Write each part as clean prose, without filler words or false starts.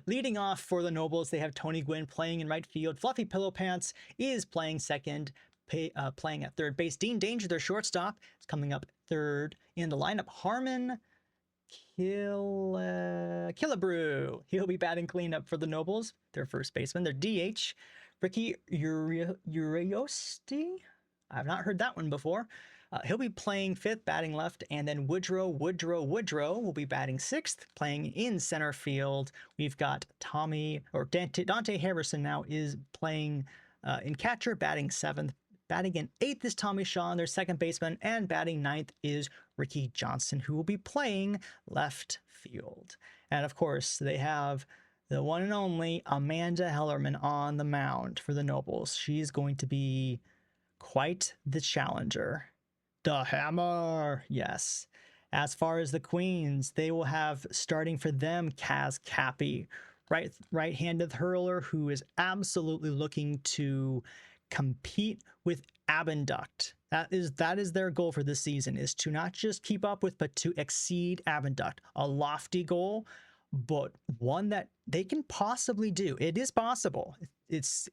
Leading off for the Nobles, they have Tony Gwynn playing in right field. Fluffy Pillow Pants is playing second, playing at third base. Dean Danger, their shortstop, is coming up third in the lineup. Harmon Killebrew, he'll be batting cleanup for the Nobles, their first baseman. Their DH, Ricky Uriosti. I've not heard that one before. He'll be playing fifth, batting left, and then Woodrow will be batting sixth, playing in center field. We've got Dante Harrison now is playing in catcher, batting seventh. Batting in eighth is Tommy Shaw, their second baseman, and batting ninth is Ricky Johnson, who will be playing left field. And of course, they have the one and only Amanda Hellerman on the mound for the Nobles. She's going to be quite the challenger. The Hammer, yes. As far as the Queens, they will have starting for them Cappy, right-handed hurler who is absolutely looking to compete with Abinduct. That is their goal for this season, is to not just keep up with, but to exceed Abinduct. A lofty goal, but one that they can possibly do. It is possible. It's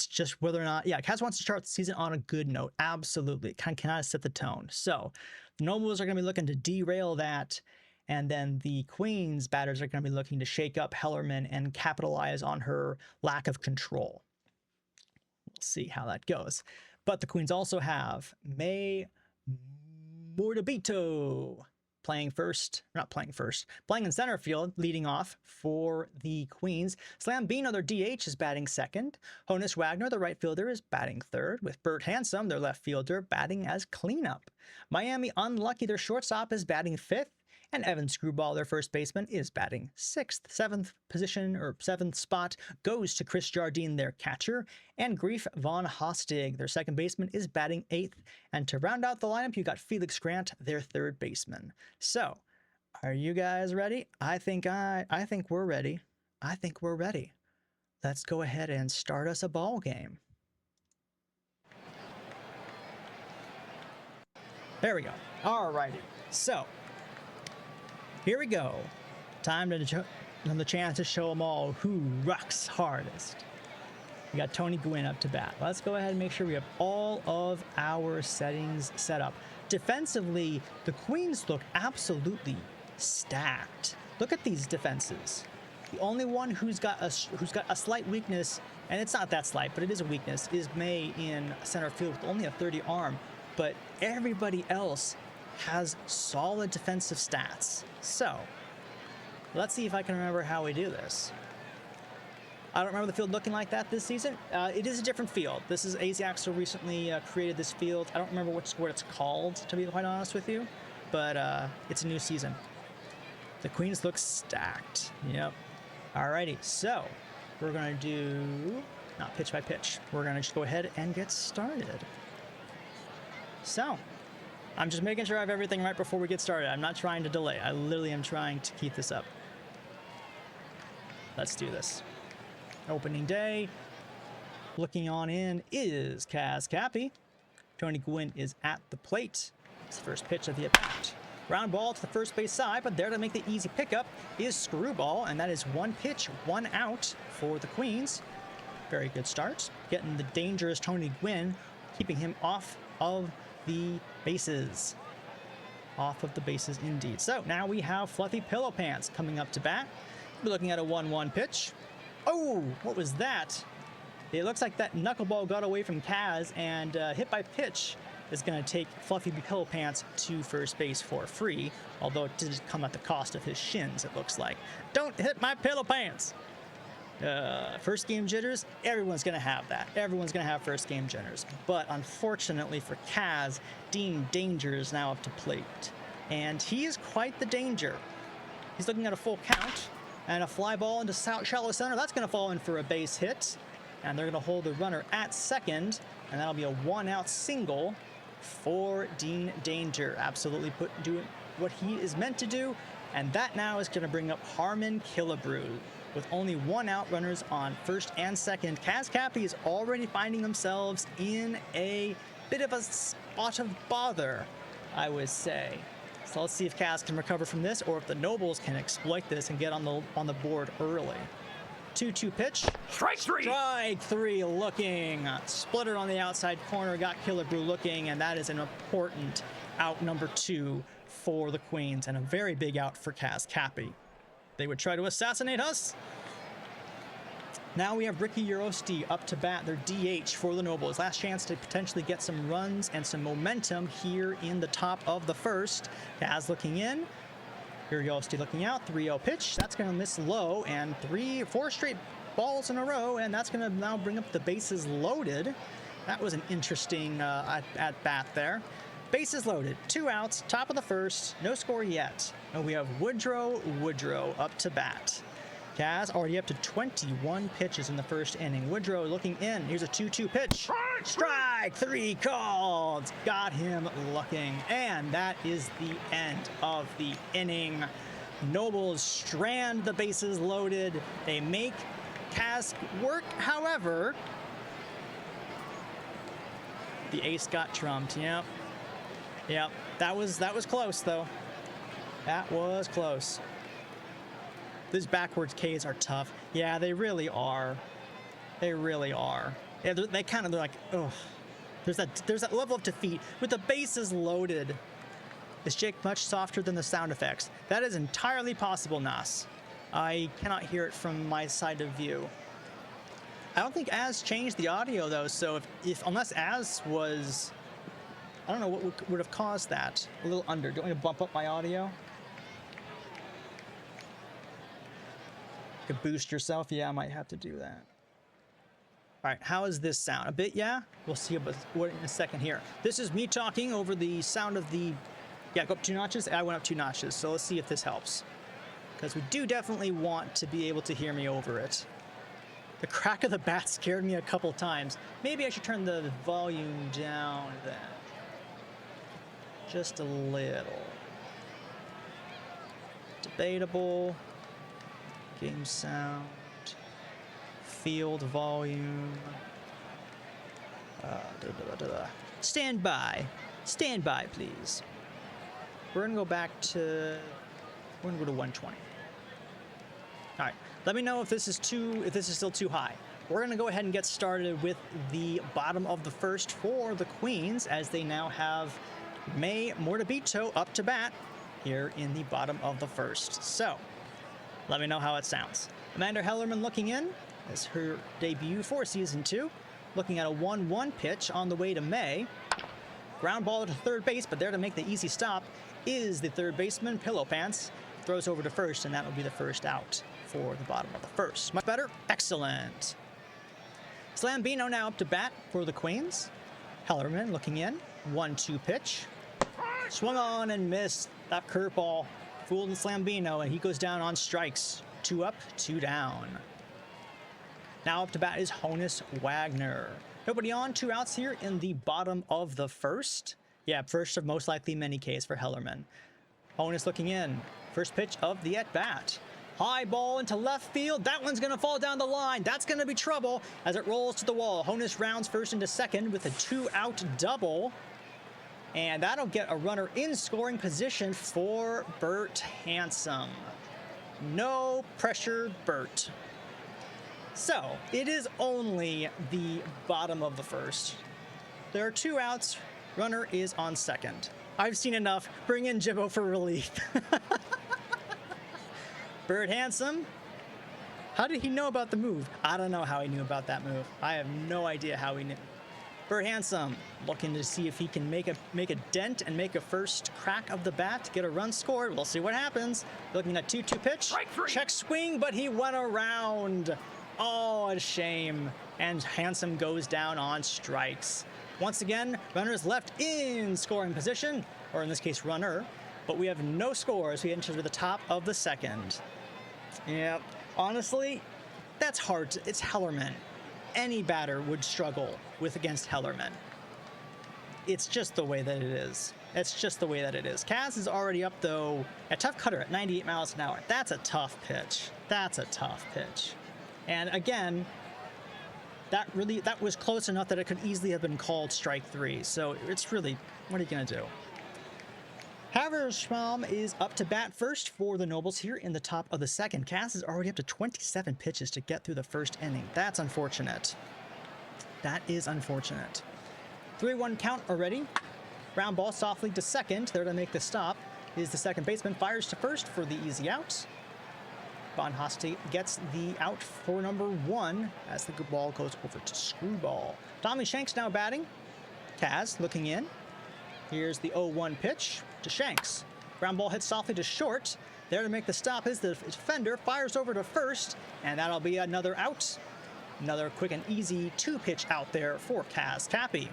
just whether or not, yeah, Kaz wants to start the season on a good note. Absolutely. Cannot set the tone. So the Nobles are going to be looking to derail that. And then the Queens batters are going to be looking to shake up Hellerman and capitalize on her lack of control. We'll see how that goes. But the Queens also have May Mordabito playing in center field, leading off for the Queens. Slambino, their DH, is batting second. Honus Wagner, the right fielder, is batting third, with Bert Handsome, their left fielder, batting as cleanup. Miami Unlucky, their shortstop, is batting fifth. And Evan Screwball, their first baseman, is batting sixth. Seventh spot goes to Chris Jardine, their catcher. And Grief Von Hostig, their second baseman, is batting eighth. And to round out the lineup, you got Felix Grant, their third baseman. So, are you guys ready? I think we're ready. I think we're ready. Let's go ahead and start us a ball game. There we go. All righty. So, here we go. Time to the chance to show them all who rocks hardest. We got Tony Gwynn up to bat. Let's go ahead and make sure we have all of our settings set up. Defensively, the Queens look absolutely stacked. Look at these defenses. The only one who's got a slight weakness, and it's not that slight, but it is a weakness, is May in center field with only a 30 arm. But everybody else has solid defensive stats. So, let's see if I can remember how we do this. I don't remember the field looking like that this season. It is a different field. This is AZ Axel recently created this field. I don't remember what it's called, to be quite honest with you, but it's a new season. The Queens look stacked. Yep. Alrighty, so we're gonna do not pitch by pitch. We're gonna just go ahead and get started. So, I'm just making sure I have everything right before we get started. I'm not trying to delay. I literally am trying to keep this up. Let's do this. Opening day. Looking on in is Cappy. Tony Gwynn is at the plate. It's the first pitch of the at-bat. Ground ball to the first base side, but there to make the easy pickup is Screwball, and that is one pitch, one out for the Queens. Very good start. Getting the dangerous Tony Gwynn, keeping him off of the bases. Off of the bases indeed. So now we have Fluffy Pillow Pants coming up to bat. We're looking at a 1-1 pitch. Oh, what was that? It looks like that knuckleball got away from Kaz, and hit by pitch is going to take Fluffy Pillow Pants to first base for free, although it did come at the cost of his shins, it looks like. Don't hit my pillow pants! First game jitters, everyone's going to have that. Everyone's going to have first game jitters. But unfortunately for Kaz, Dean Danger is now up to plate. And he is quite the danger. He's looking at a full count, and a fly ball into shallow center. That's going to fall in for a base hit. And they're going to hold the runner at second, and that'll be a one-out single for Dean Danger. Absolutely doing what he is meant to do. And that now is going to bring up Harmon Killebrew. With only one out, runners on first and second, Cappy is already finding themselves in a bit of a spot of bother, I would say. So let's see if Kaz can recover from this, or if the Nobles can exploit this and get on the board early. 2-2 pitch. Strike three. Strike three looking. Split it on the outside corner. Got Killer Brew looking, and that is an important out number 2 for the Queens, and a very big out for Cappy. They would try to assassinate us. Now we have Ricky Yurosti up to bat, their DH for the Nobles. Last chance to potentially get some runs and some momentum here in the top of the first. Kaz looking in. Yurosti looking out. 3-0 pitch. That's going to miss low, and 4 straight balls in a row, and that's going to now bring up the bases loaded. That was an interesting at bat there. Bases loaded. 2 outs. Top of the first. No score yet. And we have Woodrow up to bat. Kaz already up to 21 pitches in the first inning. Woodrow looking in. Here's a 2-2 pitch. Strike 3 called. Got him looking. And that is the end of the inning. Nobles strand the bases loaded. They make Kaz work. However, the ace got trumped. Yep. That was close though. That was close. These backwards Ks are tough. Yeah, they really are. They really are. Yeah, they're like, oh. There's that level of defeat. With the bases loaded, is Jake much softer than the sound effects? That is entirely possible, Nas. I cannot hear it from my side of view. I don't think Az changed the audio though, so unless Az was, I don't know what would have caused that. A little under. Do you want me to bump up my audio? Could boost yourself. Yeah, I might have to do that. All right, how does this sound? A bit, yeah? We'll see what in a second here. This is me talking over the sound of the, yeah, go up 2 notches. I went up 2 notches, so let's see if this helps. Because we do definitely want to be able to hear me over it. The crack of the bat scared me a couple times. Maybe I should turn the volume down then. Just a little. Debatable. Game sound, field volume, stand by, please. We're gonna go back to, we're gonna go to 120. All right, let me know if this is still too high. We're gonna go ahead and get started with the bottom of the first for the Queens, as they now have May Mortabito up to bat here in the bottom of the first. So, let me know how it sounds. Amanda Hellerman looking in as her debut for Season 2. Looking at a 1-1 pitch on the way to May. Ground ball to third base, but there to make the easy stop is the third baseman, Pillow Pants. Throws over to first, and that will be the first out for the bottom of the first. Much better. Excellent. Slambino now up to bat for the Queens. Hellerman looking in. 1-2 pitch. Swung on and missed. That curveball fooled Slambino, and he goes down on strikes. 2 up, 2 down. Now up to bat is Honus Wagner. Nobody on, 2 outs here in the bottom of the first. Yeah, first of most likely many Ks for Hellerman. Honus looking in. First pitch of the at-bat. High ball into left field. That one's going to fall down the line. That's going to be trouble as it rolls to the wall. Honus rounds first into second with a 2-out double. And that'll get a runner in scoring position for Bert Handsome. No pressure, Bert. So, it is only the bottom of the first. There are 2 outs. Runner is on second. I've seen enough. Bring in Jibbo for relief. Bert Handsome. How did he know about the move? I don't know how he knew about that move. I have no idea how he knew. Bert Handsome looking to see if he can make a dent and make a first crack of the bat to get a run scored. We'll see what happens. Looking at 2-2 pitch. Check swing, but he went around. Oh, a shame. And Handsome goes down on strikes. Once again, runners left in scoring position, or in this case, runner. But we have no scores. We enter the top of the second. Yep. Honestly, that's hard. It's Hellerman. Any batter would struggle against Hellerman. It's just the way that it is. It's just the way that it is. Kaz is already up, though. A tough cutter at 98 miles an hour. That's a tough pitch. That's a tough pitch. And again, that was close enough that it could easily have been called strike 3. So it's really, what are you going to do? Haversham is up to bat first for the Nobles here in the top of the second. Cass is already up to 27 pitches to get through the first inning. That's unfortunate. That is unfortunate. 3-1 count already. Ground ball softly to second. There to make the stop is the second baseman. Fires to first for the easy out. Von Hoste gets the out for number 1 as the ball goes over to Screwball. Tommy Shanks now batting. Kaz looking in. Here's the 0-1 pitch to Shanks. Ground ball hits softly to short. There to make the stop is the defender. Fires over to first, and that'll be another out. Another quick and easy 2-pitch out there for Kaz Cappy.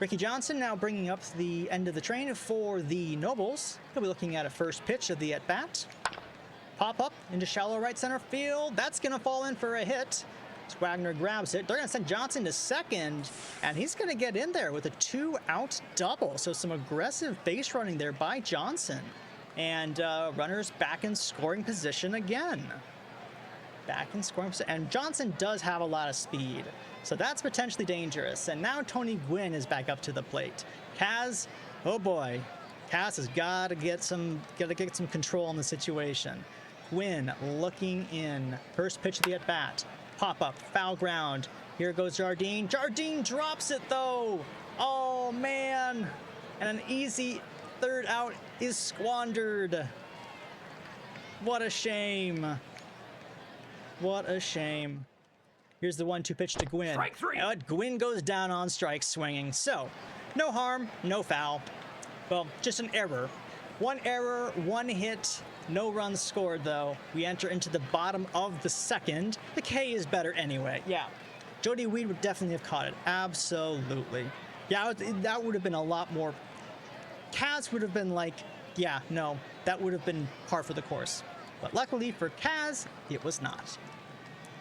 Ricky Johnson now bringing up the end of the train for the Nobles. He'll be looking at a first pitch of the at-bat. Pop up into shallow right center field. That's going to fall in for a hit. Wagner grabs it. They're going to send Johnson to second, and he's going to get in there with a 2-out double. So some aggressive base running there by Johnson. And runners back in scoring position again. Back in scoring position. And Johnson does have a lot of speed, so that's potentially dangerous. And now Tony Gwynn is back up to the plate. Kaz, oh boy, Kaz has got to get some control on the situation. Gwynn looking in. First pitch of the at-bat. Pop-up, foul ground. Here goes Jardine. Jardine drops it, though. Oh, man. And an easy third out is squandered. What a shame. What a shame. Here's the 1-2 pitch to Gwynn. Strike 3. Gwynn goes down on strike swinging. So, no harm, no foul. Well, just an error. 1 error, 1 hit. No runs scored, though. We enter into the bottom of the second. The K is better anyway. Yeah, Jody Weed would definitely have caught it. Absolutely. Yeah, that would have been a lot more. Kaz would have been like, yeah, no, that would have been par for the course. But luckily for Kaz, it was not.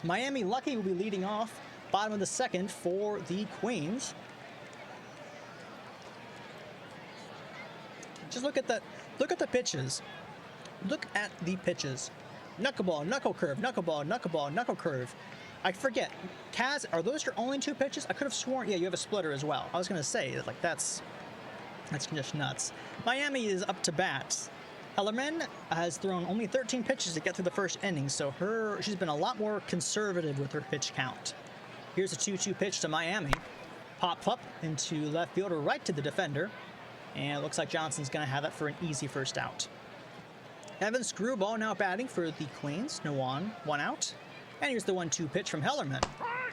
Miami Lucky will be leading off bottom of the second for the Queens. Just look at the pitches. Look at the pitches. Knuckleball, knuckle curve, knuckleball, knuckleball, knuckle curve. I forget. Kaz, are those your only 2 pitches? I could have sworn, yeah, you have a splitter as well. I was going to say, like, that's just nuts. Miami is up to bat. Hellerman has thrown only 13 pitches to get through the first inning, so she's been a lot more conservative with her pitch count. Here's a 2-2 pitch to Miami. Pop up into left field or right to the defender. And it looks like Johnson's going to have it for an easy first out. Evan Screwball now batting for the Queens. No on, 1 out. And here's the 1-2 pitch from Hellerman.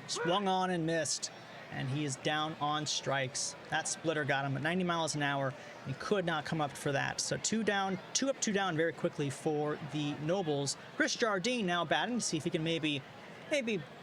Swung on and missed. And he is down on strikes. That splitter got him at 90 miles an hour. He could not come up for that. So 2 down, 2 up, 2 down very quickly for the Nobles. Chris Jardine now batting to see if he can maybe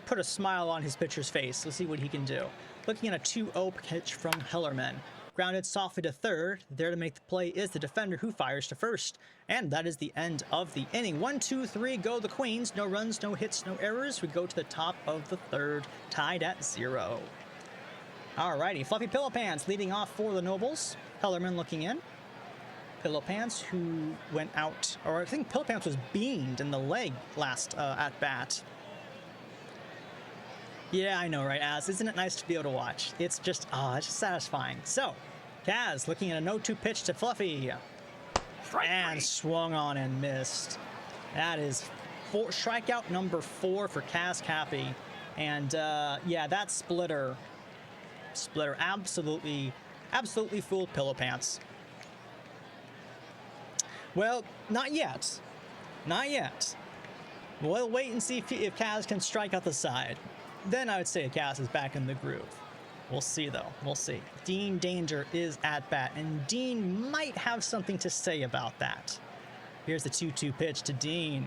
put a smile on his pitcher's face. Let's see what he can do. Looking at a 2-0 pitch from Hellerman. Grounded softly to third. There to make the play is the defender who fires to first. And that is the end of the inning. 1, 2, 3, go the Queens. No runs, no hits, no errors. We go to the top of the third, tied at 0. Alrighty, Fluffy Pillow Pants leading off for the Nobles. Hellerman looking in. Pillow Pants who went out, or I think Pillow Pants was beamed in the leg last at bat. Yeah, I know, right, Az? Isn't it nice to be able to watch? It's just satisfying. So, Kaz looking at a 0-2 pitch to Fluffy. And swung on and missed. That is strikeout number 4 for Kaz Cappy. And, yeah, that splitter absolutely fooled Pillow Pants. Well, not yet. Not yet. We'll wait and see if Kaz can strike out the side. Then I would say Kaz is back in the groove. We'll see, though. We'll see. Dean Danger is at bat, and Dean might have something to say about that. Here's the 2-2 pitch to Dean.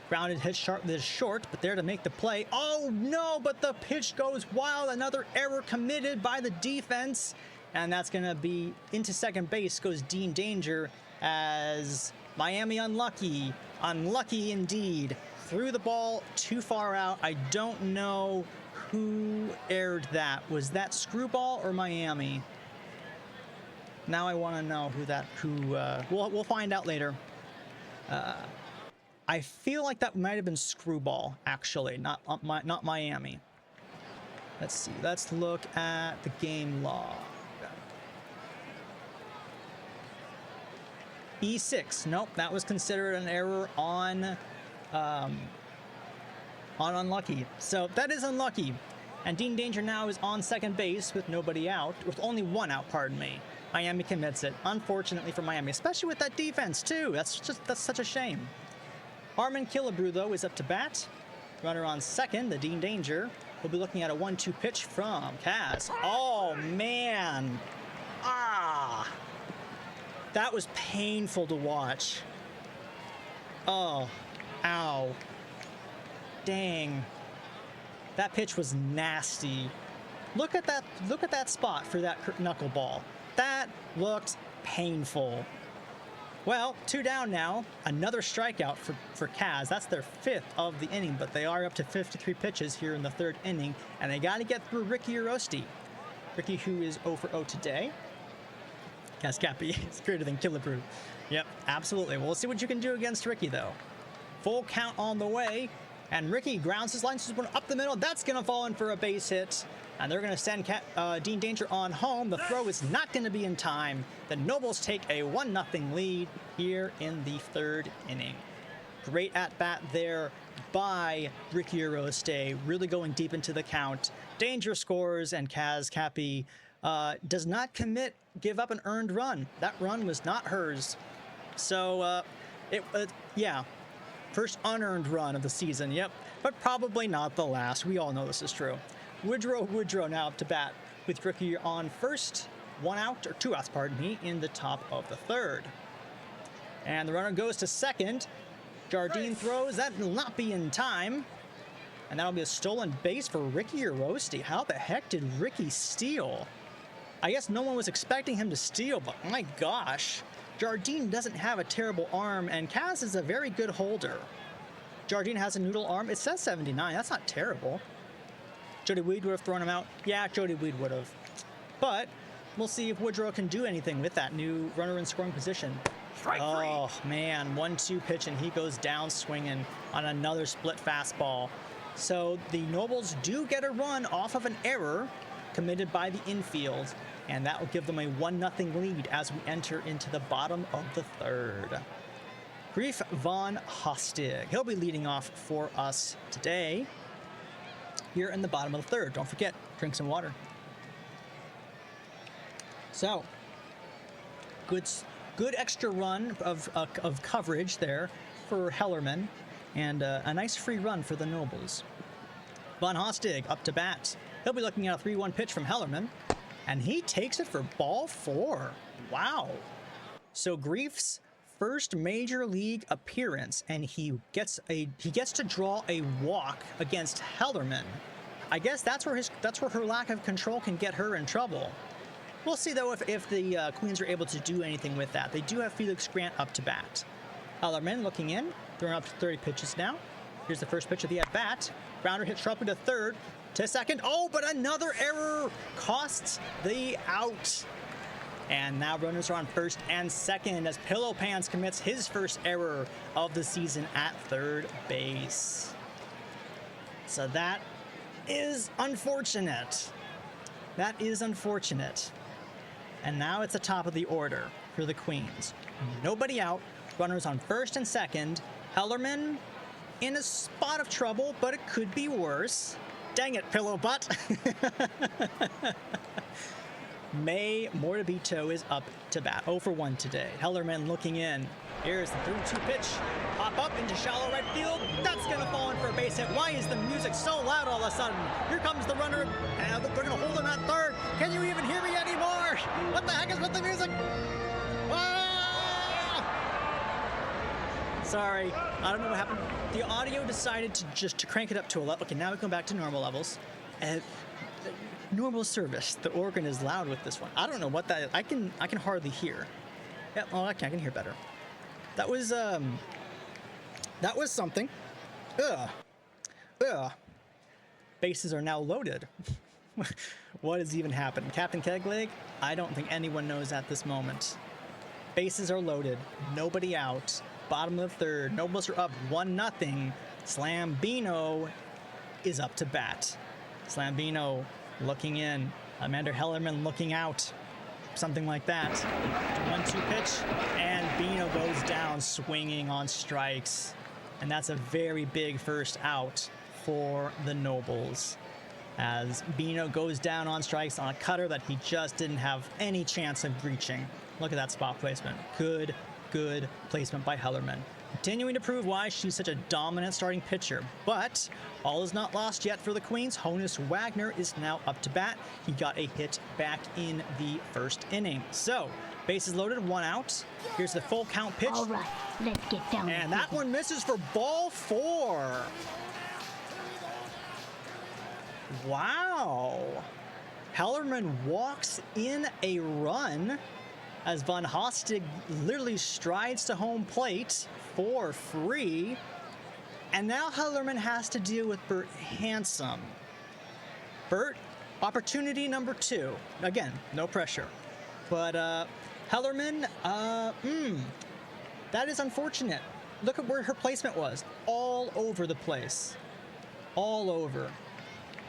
Grounded hit short, but there to make the play. Oh, no, but the pitch goes wild. Another error committed by the defense, and that's going to be into second base goes Dean Danger as Miami unlucky. Unlucky indeed. Threw the ball too far out. I don't know who aired that. Was that Screwball or Miami? Now I want to know we'll find out later. I feel like that might have been Screwball, actually, not Miami. Let's see. Let's look at the game log. E6. Nope, that was considered an error on unlucky. So that is unlucky. And Dean Danger now is on second base with nobody out, with only one out, pardon me. Miami commits it, unfortunately for Miami, especially with that defense too. That's such a shame. Armin Killebrew, though, is up to bat. Runner on second, the Dean Danger. We'll be looking at a 1-2 pitch from Kaz. Oh, man. Ah. That was painful to watch. Oh. Ow. Dang. That pitch was nasty. Look at that spot for that knuckleball. That looked painful. Well, 2 down now. Another strikeout for Kaz. That's their 5th of the inning, but they are up to 53 pitches here in the 3rd inning, and they got to get through Ricky Arosti. Ricky, who is 0 for 0 today. Kaz Cappy is greater than Killebrew. Yep, absolutely. We'll see what you can do against Ricky, though. Full count on the way, and Ricky grounds his line up the middle. That's going to fall in for a base hit. And they're going to send Dean Danger on home. The throw is not going to be in time. The Nobles take a 1-0 lead here in the 3rd inning. Great at-bat there by Ricky Aroste, really going deep into the count. Danger scores, and Kaz Cappy does not give up an earned run. That run was not hers. So, yeah, first unearned run of the season, yep. But probably not the last. We all know this is true. Woodrow now up to bat with Ricky on first, 1 out, or 2 outs, pardon me, in the top of the 3rd. And the runner goes to second. Jardine throws. That will not be in time. And that'll be a stolen base for Ricky Arosti. How the heck did Ricky steal? I guess no one was expecting him to steal, but my gosh. Jardine doesn't have a terrible arm, and Kaz is a very good holder. Jardine has a noodle arm. It says 79. That's not terrible. Jody Weed would have thrown him out. Yeah, Jody Weed would have. But we'll see if Woodrow can do anything with that new runner in scoring position. Oh, man. 1-2 pitch, and he goes down swinging on another split fastball. So the Nobles do get a run off of an error committed by the infield, and that will give them a 1-0 lead as we enter into the bottom of the 3rd. Grief von Hostig. He'll be leading off for us today here in the bottom of the 3rd. Don't forget, drink some water. So, good extra run of coverage there for Hellerman, and a nice free run for the Nobles. Von Hostig up to bat. He'll be looking at a 3-1 pitch from Hellerman, and he takes it for ball 4. Wow. So Grief's first major league appearance, and he gets to draw a walk against Hellerman. I guess that's where her lack of control can get her in trouble. We'll see though if the Queens are able to do anything with that. They do have Felix Grant up to bat. Hellerman looking in, throwing up to 30 pitches now. Here's the first pitch of the at bat. Grounder hit sharply to third, to second. Oh, but another error costs the out. And now runners are on first and second as Pillow Pants commits his first error of the season at third base. So that is unfortunate. That is unfortunate. And now it's the top of the order for the Queens. Nobody out. Runners on first and second. Hellerman in a spot of trouble, but it could be worse. Dang it, Pillow Butt. May Mortabito is up to bat. 0 for 1 today. Hellerman looking in. Here's the 3-2 pitch. Pop up into shallow right field. That's going to fall in for a base hit. Why is the music so loud all of a sudden? Here comes the runner. And they're going to hold him at third. Can you even hear me anymore? What the heck is with the music? Ah! Sorry. I don't know what happened. The audio decided to crank it up to 11. Okay, now we come back to normal levels. Normal service. The organ is loud with this one. I don't know what that is. I can hardly hear. Yeah, well, I can hear better. That was something. Ugh. Bases are now loaded. What has even happened? Captain Kegleg? I don't think anyone knows at this moment. Bases are loaded. Nobody out. Bottom of the third. Nobles are up 1-0. Slambino is up to bat. Slambino looking in. Amanda Hellerman looking out. something like that. 1-2 pitch, and Bino goes down swinging on strikes. And that's a very big first out for the Nobles, as Bino goes down on strikes on a cutter that he just didn't have any chance of reaching. Look at that spot placement. Good placement by Hellerman. Continuing to prove why she's such a dominant starting pitcher. But all is not lost yet for the Queens. Honus Wagner is now up to bat. He got a hit back in the first inning. So, bases loaded, 1 out. Here's the full count pitch. All right, let's get down. And that one misses for ball 4. Wow. Hellerman walks in a run as Von Hostig literally strides to home plate for free. And now Hellerman has to deal with Bert Handsome. Bert, opportunity number 2. Again, no pressure. But Hellerman, that is unfortunate. Look at where her placement was. All over the place. All over.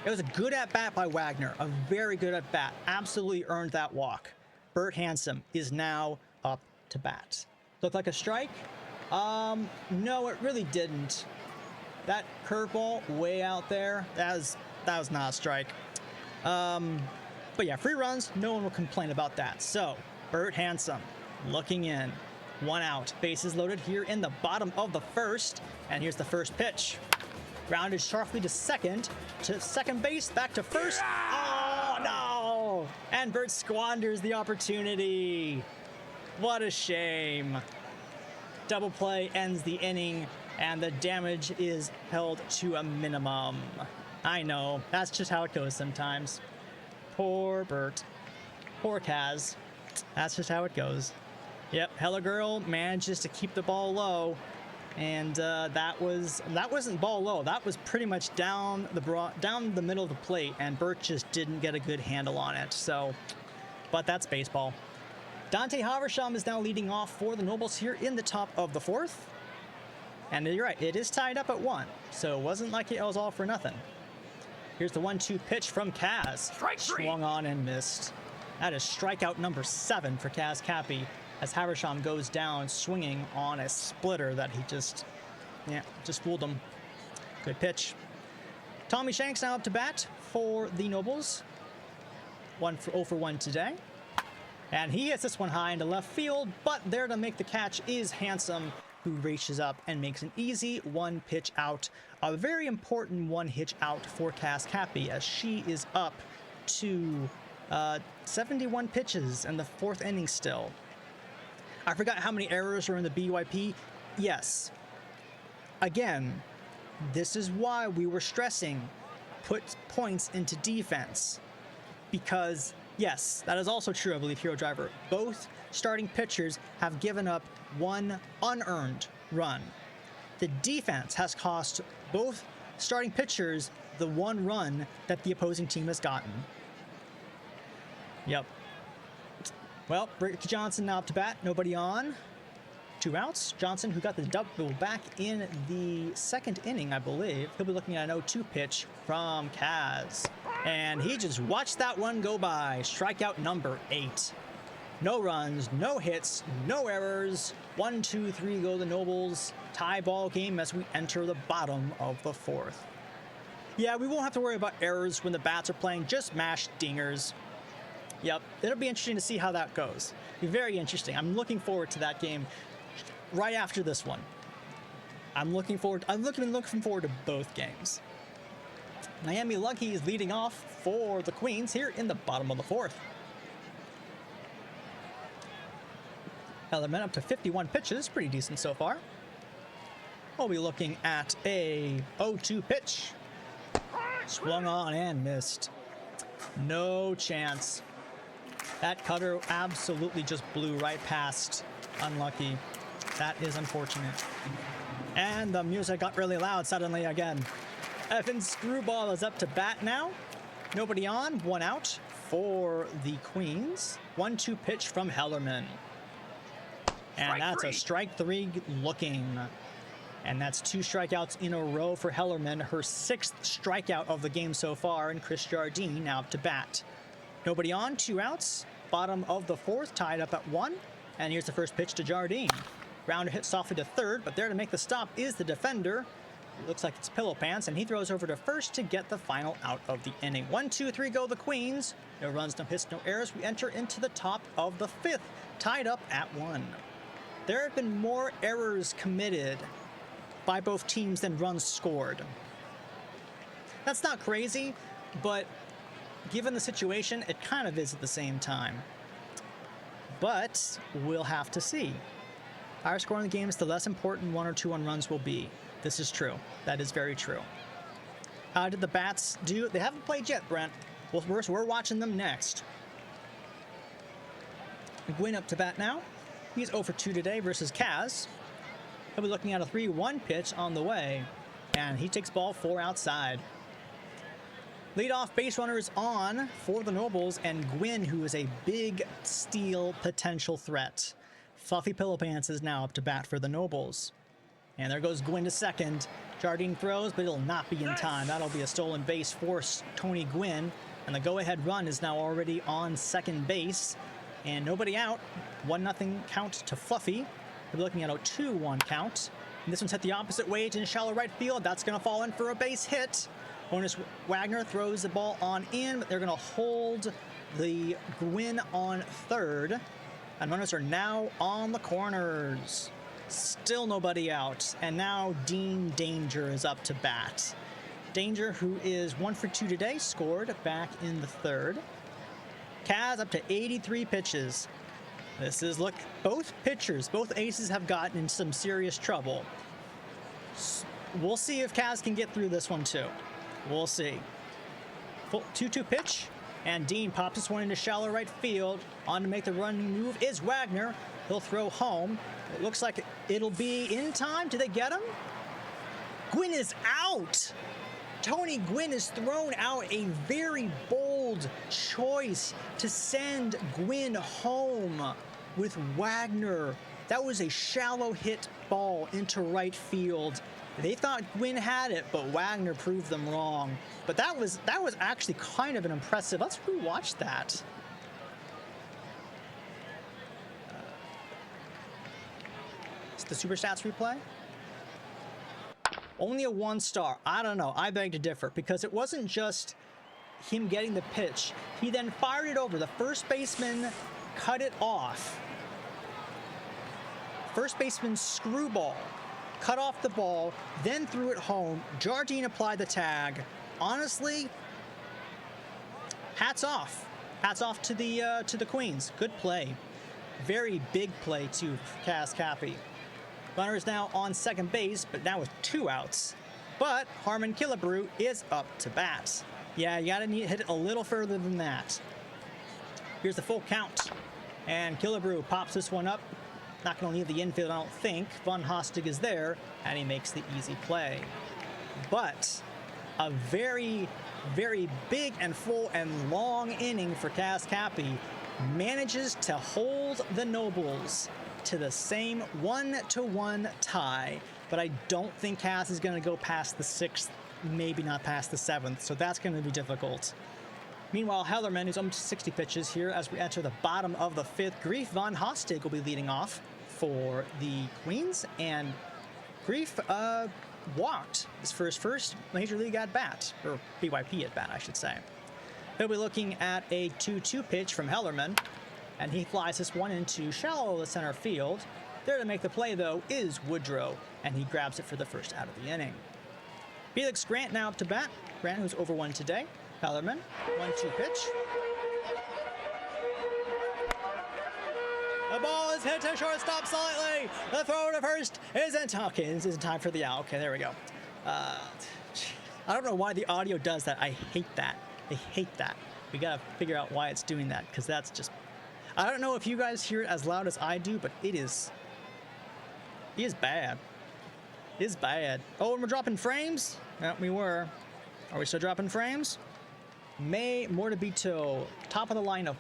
It was a good at-bat by Wagner. A very good at-bat. Absolutely earned that walk. Bert Handsome is now up to bat. Looked like a strike? No, it really didn't. That curveball way out there, that was not a strike. But yeah, free runs, no one will complain about that. So, Bert Handsome looking in. 1 out. Bases loaded here in the bottom of the first. And here's the first pitch. Grounded sharply to second base, back to first. Oh, no! And Bert squanders the opportunity. What a shame. Double play ends the inning, and the damage is held to a minimum. I know, that's just how it goes sometimes. Poor Bert. Poor Kaz. That's just how it goes. Yep, Hella Girl manages to keep the ball low. And that wasn't ball low. That was pretty much down the middle of the plate, and Bert just didn't get a good handle on it. So, but that's baseball. Dante Haversham is now leading off for the Nobles here in the top of the 4th. And you're right, it is tied up at 1. So it wasn't like it was all for nothing. Here's the 1-2 pitch from Kaz. Swung on and missed. That is strikeout number 7 for Kaz Cappy, as Haversham goes down swinging on a splitter that he just fooled him. Good pitch. Tommy Shanks now up to bat for the Nobles. 0 for 1 today. And he hits this one high into left field, but there to make the catch is Handsome, who reaches up and makes an easy 1 pitch out. A very important 1 hitch out for Kaz Cappy, as she is up to 71 pitches in the 4th inning still. I forgot how many errors are in the BYP. Yes. Again, this is why we were stressing put points into defense. Because, yes, that is also true, I believe, Hero Driver. Both starting pitchers have given up 1 unearned run. The defense has cost both starting pitchers the 1 run that the opposing team has gotten. Yep. Well, Rick Johnson now up to bat. Nobody on. 2 outs. Johnson, who got the double back in the 2nd inning, I believe. He'll be looking at an 0-2 pitch from Kaz. And he just watched that one go by. Strikeout number 8. No runs, no hits, no errors. 1, 2, 3 go the Nobles. Tie ball game as we enter the bottom of the 4th. Yeah, we won't have to worry about errors when the bats are playing. Just mash dingers. Yep, it'll be interesting to see how that goes. Be very interesting. I'm looking forward to that game right after this one. I'm looking forward to both games. Miami Lucky is leading off for the Queens here in the bottom of the 4th. Hellerman up to 51 pitches, pretty decent so far. We'll be looking at a 0-2 pitch. Swung on and missed. No chance. That cutter absolutely just blew right past Unlucky. That is unfortunate. And the music got really loud suddenly again. Evan Screwball is up to bat now. Nobody on, 1 out for the Queens. 1-2 pitch from Hellerman. And that's a strike 3 looking. And that's 2 strikeouts in a row for Hellerman. Her 6th strikeout of the game so far. And Chris Jardine now up to bat. Nobody on, 2 outs. bottom of the fourth, tied up at 1. And here's the first pitch to Jardine. Grounder hit softly to third, but there to make the stop is the defender. It looks like it's Pillow Pants, and he throws over to first to get the final out of the inning. 1, 2, 3 go the Queens. No runs, no hits, no errors. We enter into the top of the fifth, tied up at 1. There have been more errors committed by both teams than runs scored. That's not crazy, but given the situation, it kind of is at the same time. But we'll have to see. Higher score in the games, the less important 1 or 2 runs will be. This is true. That is very true. How did the Bats do? They haven't played yet, Brent. Well, we're watching them next. Gwynn up to bat now. He's 0 for 2 today versus Kaz. He'll be looking at a 3-1 pitch on the way, and he takes ball 4 outside. Leadoff base runner is on for the Nobles, and Gwynn, who is a big steal potential threat. Fluffy Pillow Pants is now up to bat for the Nobles. And there goes Gwynn to second. Jardine throws, but it'll not be in time. That'll be a stolen base for Tony Gwynn. And the go-ahead run is now already on second base. And nobody out. 1-0 count to Fluffy. We're looking at a 2-1 count. And this one's hit the opposite way in shallow right field. That's going to fall in for a base hit. Honus Wagner throws the ball on in, but they're going to hold the Gwynn on third. And runners are now on the corners. Still nobody out. And now Dean Danger is up to bat. Danger, who is 1 for 2 today, scored back in the third. Kaz up to 83 pitches. This is, look, both pitchers, both aces have gotten in some serious trouble. We'll see if Kaz can get through this one too. We'll see. 2-2 pitch, and Dean pops this one into shallow right field. On to make the running move is Wagner. He'll throw home. It looks like it'll be in time. Did they get him? Gwynn is out. Tony Gwynn has thrown out a very bold choice to send Gwynn home with Wagner. That was a shallow hit ball into right field. They thought Gwynn had it, but Wagner proved them wrong. But that was actually kind of an impressive. Let's rewatch that. Is the Super Stats replay? Only a 1 star. I don't know. I beg to differ, because it wasn't just him getting the pitch. He then fired it over. The first baseman cut it off. First baseman screwball. Cut off the ball, then threw it home. Jardine applied the tag. Honestly, hats off. Hats off to the Queens. Good play. Very big play to Kaz Cappy. Runner is now on second base, but now with 2 outs. But Harmon Killebrew is up to bat. Yeah, you gotta hit it a little further than that. Here's the full count. And Killebrew pops this one up. Not going to leave the infield, I don't think. Von Hostig is there, and he makes the easy play. But a very, very big and full and long inning for Kaz Cappy manages to hold the Nobles to the same 1-1 tie. But I don't think Kaz is going to go past the 6th, maybe not past the 7th, so that's going to be difficult. Meanwhile, Hellerman is almost 60 pitches here as we enter the bottom of the 5th. Grief Von Hostig will be leading off for the Queens, and Grief walked for his first Major League at-bat, or BYP at-bat, I should say. He'll be looking at a 2-2 pitch from Hellerman, and he flies this one into shallow center field. There to make the play, though, is Woodrow, and he grabs it for the first out of the inning. Felix Grant now up to bat. Grant, who's over 1 today. Hellerman, 1-2 pitch. The ball is hit to shortstop slightly. The throw to first isn't. Okay, this isn't time for the out. Okay, there we go. I don't know why the audio does that. I hate that. I hate that. We gotta figure out why it's doing that, because that's just. I don't know if you guys hear it as loud as I do, but it is bad. It is bad. Oh, and we're dropping frames? Yeah, we were. Are we still dropping frames? May Mortabito, top of the lineup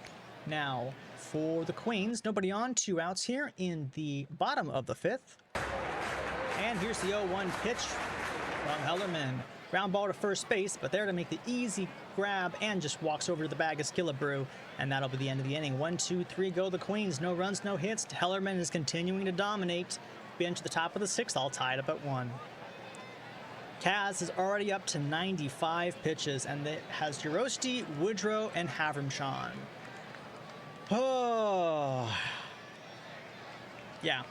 now for the Queens. Nobody on, 2 outs here in the bottom of the 5th. And here's the 0-1 pitch from Hellerman. Ground ball to first base, but there to make the easy grab and just walks over to the bag of Skillabrew, and that'll be the end of the inning. 1, 2, 3 go the Queens. No runs, no hits. Hellerman is continuing to dominate. Been to the top of the 6th, all tied up at 1. Kaz is already up to 95 pitches, and it has Jorosti, Woodrow, and Havermshawn. Oh, yeah.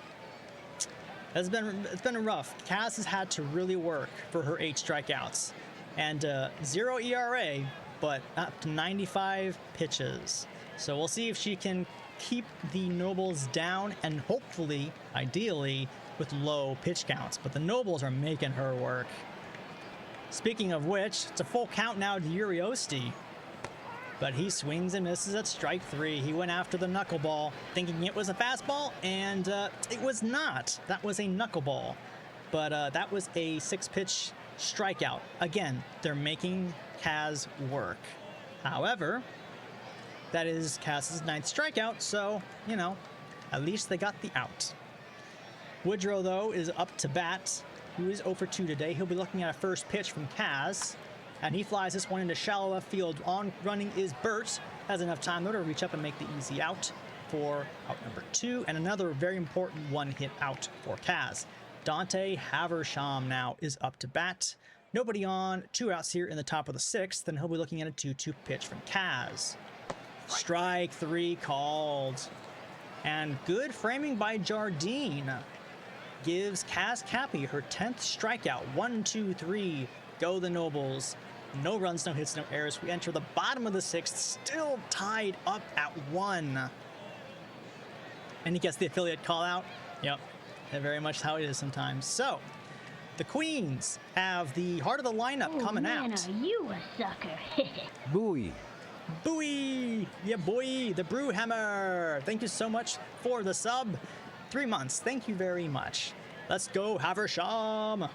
It's been rough. Kaz has had to really work for her 8 strikeouts and 0 ERA, but up to 95 pitches. So we'll see if she can keep the Nobles down and hopefully, ideally, with low pitch counts. But the Nobles are making her work. Speaking of which, it's a full count now to Uriosti. But he swings and misses at strike 3. He went after the knuckleball, thinking it was a fastball, and it was not. That was a knuckleball. But that was a 6-pitch strikeout. Again, they're making Kaz work. However, that is Kaz's 9th strikeout, so, you know, at least they got the out. Woodrow, though, is up to bat. He is 0 for 2 today. He'll be looking at a first pitch from Kaz. And he flies this one into shallow left field. On running is Burt. Has enough time though to reach up and make the easy out for out number 2. And another very important one-hit out for Kaz. Dante Haversham now is up to bat. Nobody on. 2 outs here in the top of the 6th. And he'll be looking at a 2-2 pitch from Kaz. Strike 3 called. And good framing by Jardine. Gives Kaz Cappy her 10th strikeout. 1, 2, 3. Go the Nobles. No runs, no hits, no errors. We enter the bottom of the 6th, still tied up at 1. And he gets the affiliate call out. Yep, very much how it is sometimes. So, the Queens have the heart of the lineup coming out. Are you a sucker? Buoy. Buoy! Yeah, boy, the Brewhammer. Thank you so much for the sub. 3 months. Thank you very much. Let's go, Haversham.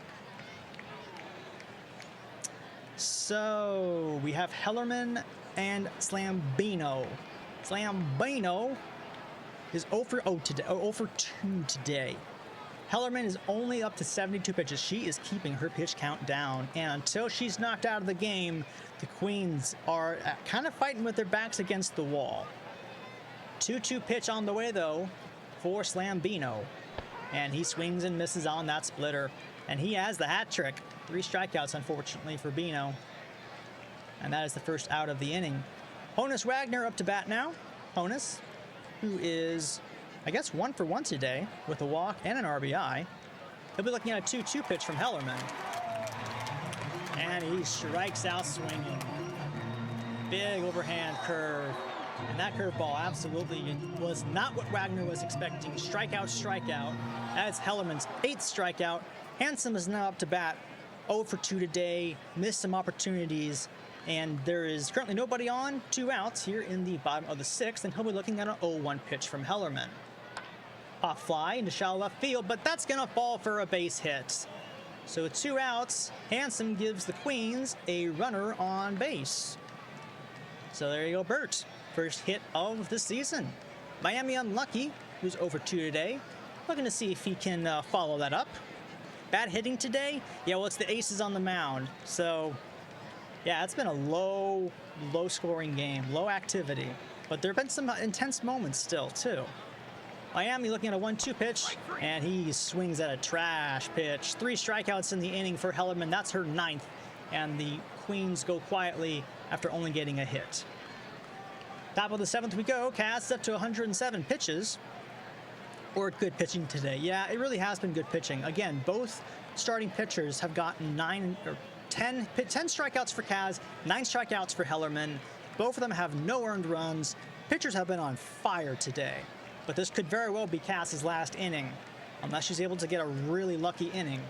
So we have Hellerman and Slambino. Slambino is 0 for 2 today. Hellerman is only up to 72 pitches. She is keeping her pitch count down. And until she's knocked out of the game, the Queens are kind of fighting with their backs against the wall. 2-2 pitch on the way, though, for Slambino. And he swings and misses on that splitter. And he has the hat trick. 3 strikeouts, unfortunately, for Bino. And that is the first out of the inning. Honus Wagner up to bat now. Honus, who is, I guess, 1 for 1 today with a walk and an RBI. He'll be looking at a 2-2 pitch from Hellerman. And he strikes out swinging. Big overhand curve. And that curveball absolutely was not what Wagner was expecting. Strikeout, strikeout. That's Hellerman's 8th strikeout. Handsome is now up to bat. 0 for 2 today. Missed some opportunities. And there is currently nobody on. 2 outs here in the bottom of the 6th. And he'll be looking at an 0-1 pitch from Hellerman. Pop fly into shallow left field, but that's going to fall for a base hit. So 2 outs. Handsome gives the Queens a runner on base. So there you go, Burt. First hit of the season. Miami unlucky, who's 0 for 2 today. Looking to see if he can follow that up. Bad hitting today? Yeah, well, it's the aces on the mound. So, yeah, it's been a low-scoring game, low activity. But there have been some intense moments still, too. Miami looking at a 1-2 pitch, and he swings at a trash pitch. 3 strikeouts in the inning for Hellerman. That's her 9th. And the Queens go quietly after only getting a hit. Top of the 7th we go. Kaz up to 107 pitches. Or good pitching today. Yeah, it really has been good pitching. Again, both starting pitchers have gotten 10 strikeouts for Kaz, 9 strikeouts for Hellerman. Both of them have no earned runs. Pitchers have been on fire today. But this could very well be Kaz's last inning, unless she's able to get a really lucky inning.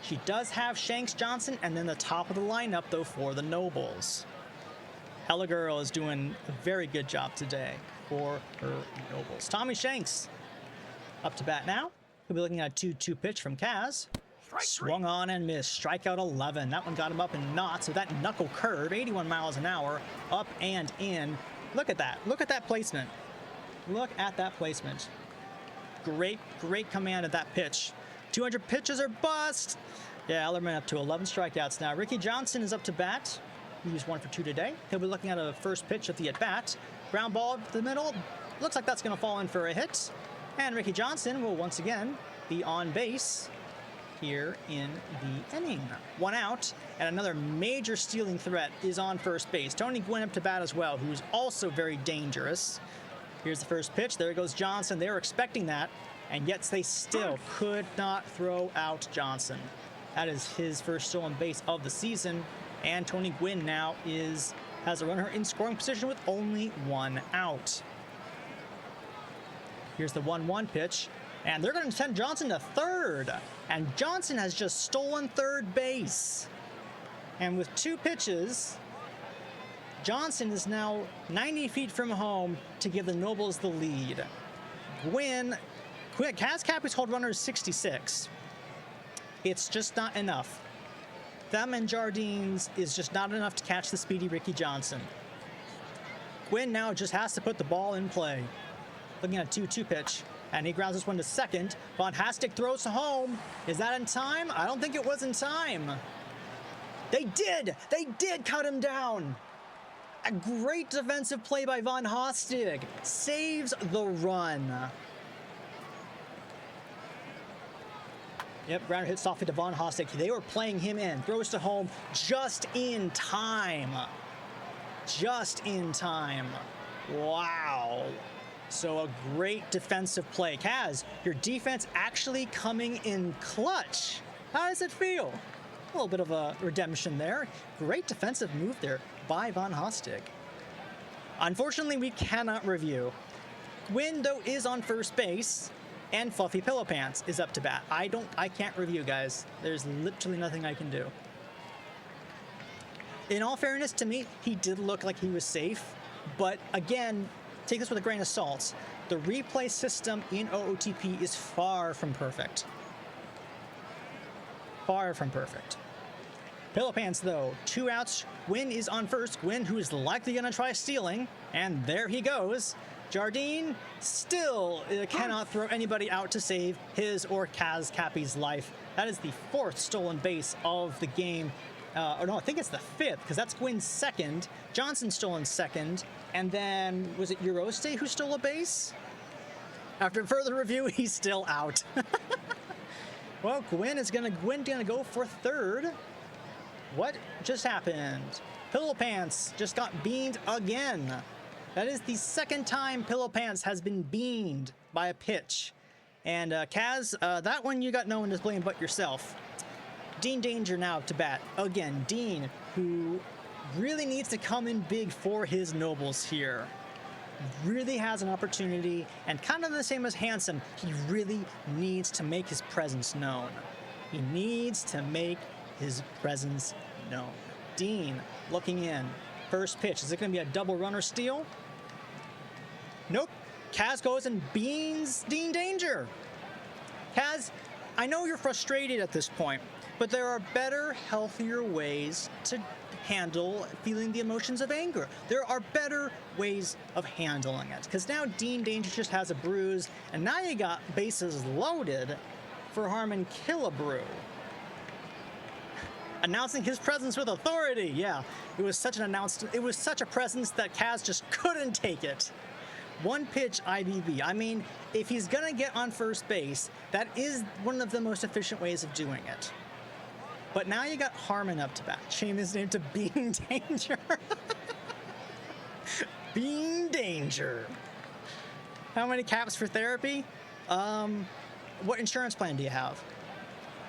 She does have Shanks Johnson and then the top of the lineup, though, for the Nobles. Hella Girl is doing a very good job today for her Nobles. Tommy Shanks up to bat now. He'll be looking at a 2-2 pitch from Kaz. Swung on and missed. Strikeout 11. That one got him up in knots with that knuckle curve. 81 miles an hour. Up and in. Look at that. Look at that placement. Look at that placement. Great, great command of that pitch. 200 pitches or bust. Yeah, Hellerman up to 11 strikeouts now. Ricky Johnson is up to bat. He's 1 for 2 today. He'll be looking at a first pitch of the at-bat. Ground ball to the middle. Looks like that's going to fall in for a hit. And Ricky Johnson will once again be on base here in the inning. 1 out, and another major stealing threat is on first base. Tony Gwynn up to bat as well, who's also very dangerous. Here's the first pitch. There goes Johnson. They were expecting that, and yet they still could not throw out Johnson. That is his first stolen base of the season, and Tony Gwynn now has a runner in scoring position with only 1 out. Here's the 1-1 pitch, and they're going to send Johnson to third, and Johnson has just stolen third base. And with 2 pitches, Johnson is now 90 feet from home to give the Nobles the lead. Cappy's hold runner is 66. It's just not enough. Them and Jardines is just not enough to catch the speedy Ricky Johnson. Gwynn now just has to put the ball in play. Looking at a 2-2 pitch, and he grounds this one to second. Von Hastic throws home. Is that in time? I don't think it was in time. They did cut him down. A great defensive play by Von Hastic. Saves the run. Yep, grounder hit softly to Von Hastic. They were playing him in. Throws to home just in time. Just in time. Wow. So a great defensive play. Kaz, your defense actually coming in clutch. How does it feel? A little bit of a redemption there. Great defensive move there by Von Hastic. Unfortunately, we cannot review. Gwynn, though, is on first base, and Fluffy Pillow Pants is up to bat. I can't review, guys. There's literally nothing I can do. In all fairness to me, he did look like he was safe, but again, take this with a grain of salt. The replay system in OOTP is far from perfect. Far from perfect. Pillow Pants, though, 2 outs. Gwynn is on first. Gwynn, who is likely going to try stealing, and there he goes. Jardine still cannot throw anybody out to save his or Cappy's life. That is the 4th stolen base of the game. Or no, I think it's the 5th, because that's Gwynn's 2nd. Johnson stolen 2nd. And then, was it Euroste who stole a base? After further review, he's still out. Well, Gwynn gonna go for 3rd. What just happened? Pillow Pants just got beamed again. That is the 2nd time Pillow Pants has been beamed by a pitch. And Kaz, that one you got no one to blame but yourself. Dean Danger now up to bat. Again, Dean, who really needs to come in big for his Nobles here. Really has an opportunity, and kind of the same as Handsome, he really needs to make his presence known. He needs to make his presence known. Dean looking in. First pitch. Is it going to be a double runner steal? Nope. Kaz goes and beans Dean Danger. Kaz, I know you're frustrated at this point, but there are better, healthier ways to handle feeling the emotions of anger. There are better ways of handling it. Because now Dean Danger just has a bruise, and now you got bases loaded for Harmon Killebrew. Announcing his presence with authority. Yeah, it was such a presence that Kaz just couldn't take it. 1 pitch IBB. I mean, if he's gonna get on first base, that is one of the most efficient ways of doing it. But now you got Harmon up to bat. Change his name to Bean Danger. Bean Danger. How many caps for therapy? What insurance plan do you have?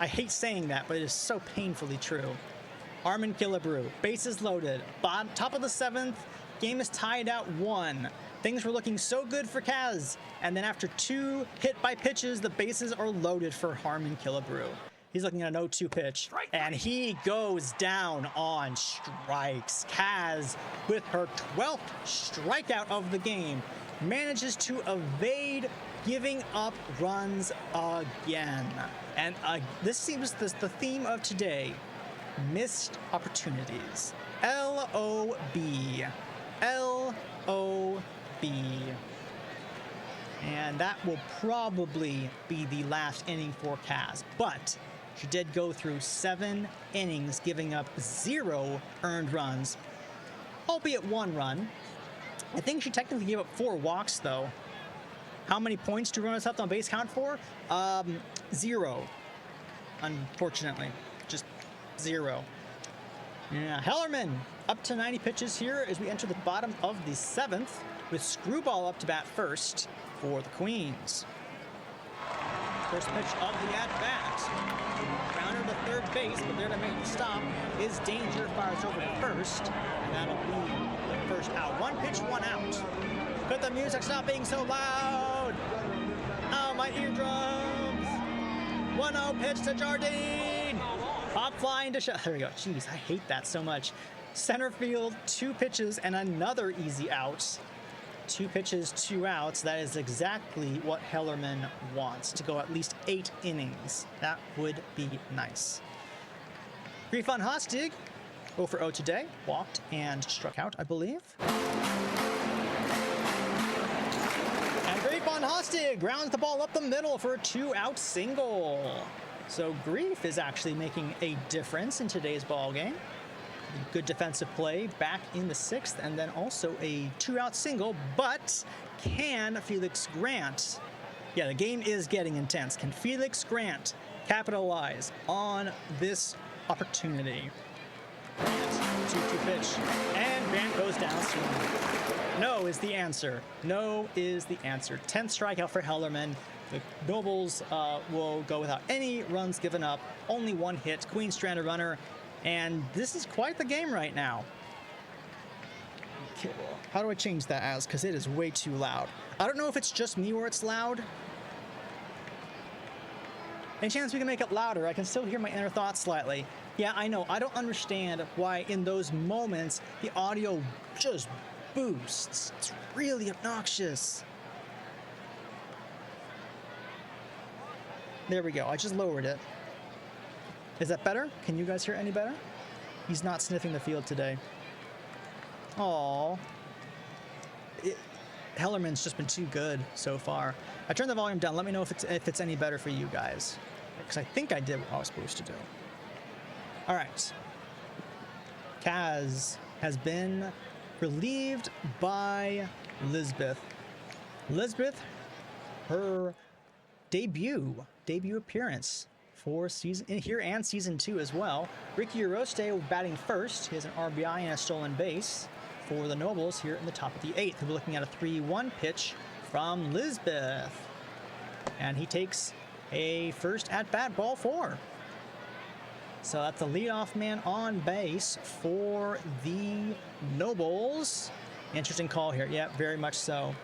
I hate saying that, but it is so painfully true. Harmon Killebrew, bases loaded. Top of the 7th, game is tied at 1. Things were looking so good for Kaz, and then after 2 hit by pitches, the bases are loaded for Harmon Killebrew. He's looking at an 0-2 pitch, and he goes down on strikes. Kaz, with her 12th strikeout of the game, manages to evade giving up runs again. And this seems the theme of today, missed opportunities. L-O-B. L-O-B. And that will probably be the last inning for Kaz. But She did go through 7 innings, giving up 0 earned runs, albeit 1 run. I think she technically gave up 4 walks, though. How many points do runners left on base count for? 0. Unfortunately, just 0. Yeah, Hellerman up to 90 pitches here as we enter the bottom of the 7th, with Screwball up to bat first for the Queens. First pitch of the at-bat. Grounder to third base, but there to make the stop is Danger. Fires over to first, and that'll be the first out. 1 pitch, 1 out. But the music stop being so loud. Oh, my eardrums. 1-0 pitch to Jardine. Pop fly into shot. There we go. Jeez, I hate that so much. Center field, 2 pitches and another easy out. 2 pitches, 2 outs. That is exactly what Hellerman wants, to go at least 8 innings. That would be nice. Griffon Hostig, 0 for 0 today. Walked and struck out, I believe. And Griffon Hostig grounds the ball up the middle for a 2-out single. So Grief is actually making a difference in today's ball game. Good defensive play back in the 6th, and then also a 2-out single, but can Felix Grant, yeah, the game is getting intense. Can Felix Grant capitalize on this opportunity? Grant, 2-2 pitch, and Grant goes down swinging. No is the answer. No is the answer. 10th strikeout for Hellerman. The Nobles will go without any runs given up. Only 1 hit. Queen stranded runner. And this is quite the game right now. Okay, well, how do I change that as? Because it is way too loud. I don't know if it's just me or it's loud. Any chance we can make it louder? I can still hear my inner thoughts slightly. Yeah, I know. I don't understand why in those moments the audio just boosts. It's really obnoxious. There we go. I just lowered it. Is that better? Can you guys hear any better? He's not sniffing the field today. Aww. Hellerman's just been too good so far. I turned the volume down. Let me know if it's any better for you guys, because I think I did what I was supposed to do. All right. Kaz has been relieved by Lisbeth. Lisbeth, her debut appearance for season here and season 2 as well. Ricky Oroste batting first. He has an RBI and a stolen base for the Nobles here in the top of the 8th. We're looking at a 3-1 pitch from Lisbeth. And he takes a first at-bat, ball 4. So that's the leadoff man on base for the Nobles. Interesting call here. Yeah, very much so.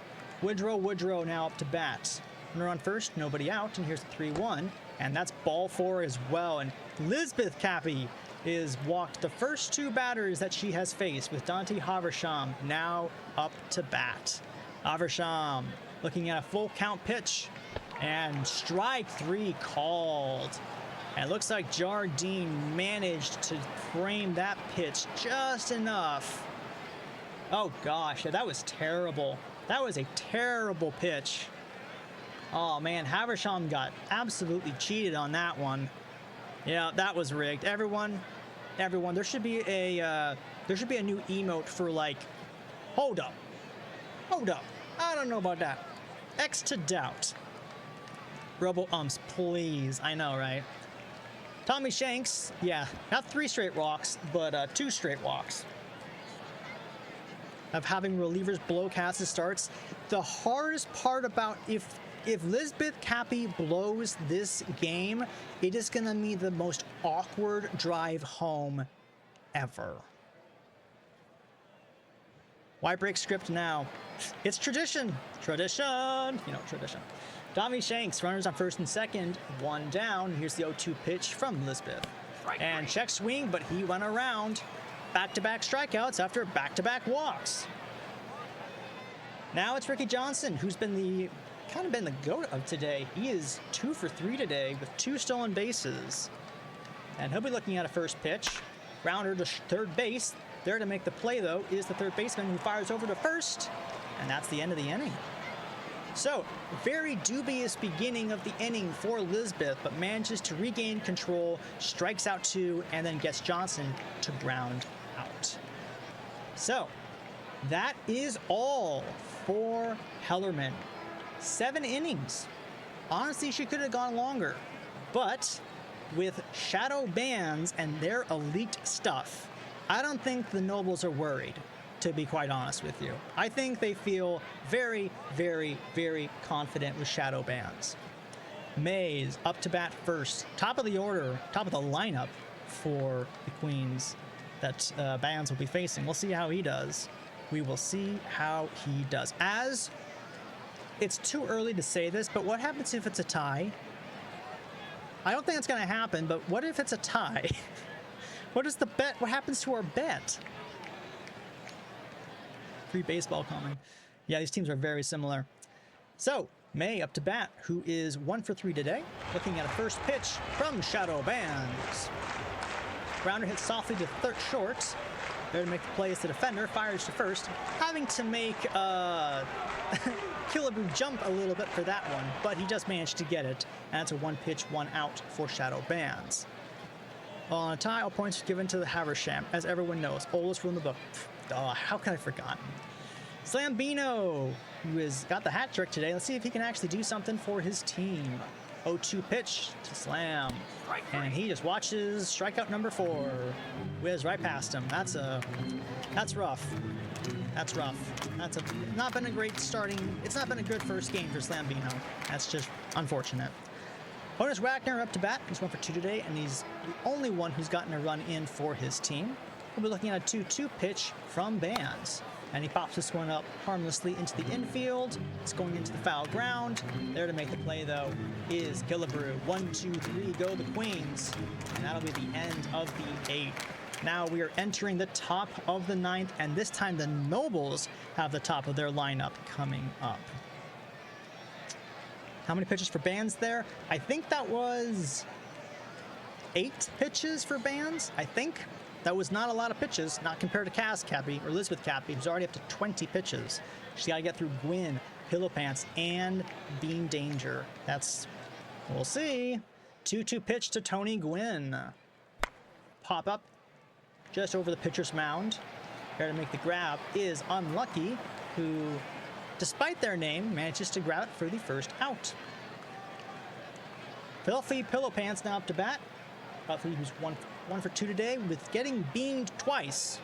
Woodrow now up to bat. Runner on first, nobody out, and here's the 3-1. And that's ball 4 as well. And Lisbeth Cappy is walked the first 2 batters that she has faced, with Dante Haversham now up to bat. Haversham looking at a full count pitch, and strike 3 called. And it looks like Jardine managed to frame that pitch just enough. Oh gosh, that was terrible. That was a terrible pitch. Oh man, Haversham got absolutely cheated on that one. Yeah, that was rigged. Everyone, there should be a new emote for, like, hold up. I don't know about that. X to doubt. Robo-umps, please. I know, right? Tommy Shanks, yeah, not 3 straight walks, but 2 straight walks. Of having relievers blow Cass's starts. The hardest part about if Lisbeth Cappy blows this game, it is going to be the most awkward drive home ever. Why break script now? It's tradition. Tradition. You know, tradition. Tommy Shanks, runners on first and second, 1 down. Here's the 0-2 pitch from Lisbeth. And check swing, but he went around. Back-to-back strikeouts after back-to-back walks. Now it's Ricky Johnson, who's been kind of been the GOAT of today. He is 2 for 3 today with 2 stolen bases. And he'll be looking at a first pitch. Grounder to third base. There to make the play, though, is the third baseman, who fires over to first. And that's the end of the inning. So, very dubious beginning of the inning for Lisbeth, but manages to regain control, strikes out 2, and then gets Johnson to ground out. So, that is all for Hellerman. 7 innings. Honestly, she could have gone longer, but with shadow bans and their elite stuff, I don't think the Nobles are worried, to be quite honest with you. I think they feel very, very, very confident with shadow bans. Mays up to bat first. Top of the order, top of the lineup for the Queens that Bans will be facing. We'll see how he does. We will see how he does. As it's too early to say this, but what happens if it's a tie? I don't think it's going to happen, but what if it's a tie? What is the bet? What happens to our bet? Free baseball coming. Yeah, these teams are very similar. So, May up to bat, who is 1 for 3 today. Looking at a first pitch from Shadow Bands. Grounder hits softly to third short. There to make the play as the defender, fires to first. Having to make Killebrew jump a little bit for that one, but he just managed to get it. And that's a 1 pitch, 1 out for Shadow Bands. On a tie, all points are given to the Haversham, as everyone knows. Oldest rule in the book. Oh, how could I have forgotten? Slambino, who has got the hat trick today. Let's see if he can actually do something for his team. 0-2 pitch to Slam. And he just watches strikeout number 4. Whiz right past him. That's rough. That's rough. That's not been a great starting. It's not been a good first game for Slambino. That's just unfortunate. Honus Wagner up to bat. He's 1 for 2 today, and he's the only one who's gotten a run in for his team. We'll be looking at a 2-2 pitch from Bands. And he pops this one up harmlessly into the infield. It's going into the foul ground. There to make the play, though, is Killebrew. 1, 2, 3, go the Queens. And that'll be the end of the 8th. Now we are entering the top of the 9th, and this time the Nobles have the top of their lineup coming up. How many pitches for Bands there? I think that was 8 pitches for Bands, I think. That was not a lot of pitches, not compared to Cass Cappy or Elizabeth Cappy, who's already up to 20 pitches. She's got to get through Gwyn, Pillow Pants, and Bean Danger. We'll see. 2-2 pitch to Tony Gwyn. Pop up just over the pitcher's mound. There to make the grab is Unlucky, who, despite their name, manages to grab it for the first out. Filthy Pillow Pants now up to bat. Who's 1 for 2 today with getting beamed twice.